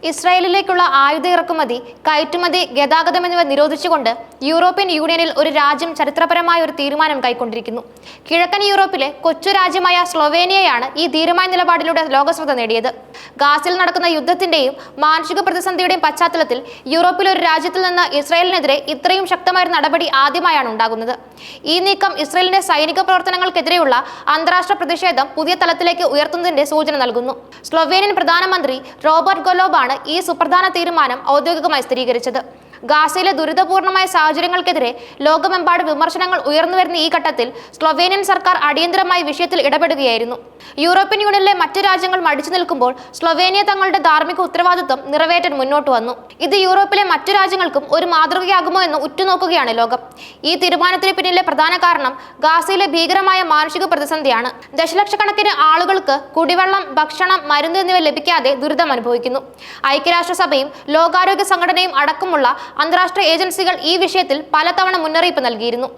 ഇസ്രായേലിലേക്കുള്ള ആയുധ ഇറക്കുമതി, കയറ്റുമതി, ഗതാഗതം എന്നിവ നിരോധിച്ചുകൊണ്ട് യൂറോപ്യൻ യൂണിയനിൽ ഒരു രാജ്യം ചരിത്രപരമായ ഒരു തീരുമാനം കൈക്കൊണ്ടിരിക്കുന്നു. കിഴക്കൻ യൂറോപ്പിലെ കൊച്ചു രാജ്യമായ സ്ലൊവേനിയയാണ് ഈ ധീരമായ നിലപാടിലൂടെ ലോകശ്രദ്ധ നേടിയത്. ഗാസയിൽ നടക്കുന്ന യുദ്ധത്തിന്റെയും മാനുഷിക പ്രതിസന്ധിയുടെയും പശ്ചാത്തലത്തിൽ യൂറോപ്പിലെ ഒരു രാജ്യത്തിൽ നിന്ന് ഇസ്രായേലിനെതിരെ ഇത്രയും ശക്തമായ ഒരു നടപടി ആദ്യമായാണ് ഉണ്ടാകുന്നത്. ഈ നീക്കം ഇസ്രായേലിന്റെ സൈനിക പ്രവർത്തനങ്ങൾക്കെതിരെയുള്ള അന്താരാഷ്ട്ര പ്രതിഷേധം പുതിയ തലത്തിലേക്ക് ഉയർത്തുന്നതിന്റെ സൂചന നൽകുന്നു. സ്ലൊവേനിയൻ പ്രധാനമന്ത്രി റോബർട്ട് ഗൊലോബാണ് ഈ സുപ്രധാന തീരുമാനം ഔദ്യോഗികമായി സ്ഥിരീകരിച്ചത്. ഗാസയിലെ ദുരിതപൂർണമായ സാഹചര്യങ്ങൾക്കെതിരെ ലോകമെമ്പാടും വിമർശനങ്ങൾ ഉയർന്നുവരുന്ന ഈ ഘട്ടത്തിൽ സ്ലൊവേനിയൻ സർക്കാർ അടിയന്തരമായി വിഷയത്തിൽ ഇടപെടുകയായിരുന്നു. യൂറോപ്യൻ യൂണിയനിലെ മറ്റു രാജ്യങ്ങൾ മടിച്ചു നിൽക്കുമ്പോൾ സ്ലൊവേനിയ തങ്ങളുടെ ധാർമ്മിക ഉത്തരവാദിത്വം നിറവേറ്റാൻ മുന്നോട്ട് വന്നു. ഇത് യൂറോപ്പിലെ മറ്റു രാജ്യങ്ങൾക്കും ഒരു മാതൃകയാകുമോ എന്ന് ഉറ്റുനോക്കുകയാണ് ലോകം. ഈ തീരുമാനത്തിന് പിന്നിലെ പ്രധാന കാരണം ഗാസയിലെ ഭീകരമായ മാനുഷിക പ്രതിസന്ധിയാണ്. ദശലക്ഷക്കണക്കിന് ആളുകൾക്ക് കുടിവെള്ളം, ഭക്ഷണം, മരുന്ന് എന്നിവ ലഭിക്കാതെ ദുരിതം അനുഭവിക്കുന്നു. ഐക്യരാഷ്ട്രസഭയും ലോകാരോഗ്യ സംഘടനയും അടക്കമുള്ള അന്താരാഷ്ട്ര ഏജൻസികൾ ഈ വിഷയത്തിൽ പലതവണ മുന്നറിയിപ്പ് നൽകിയിരുന്നു.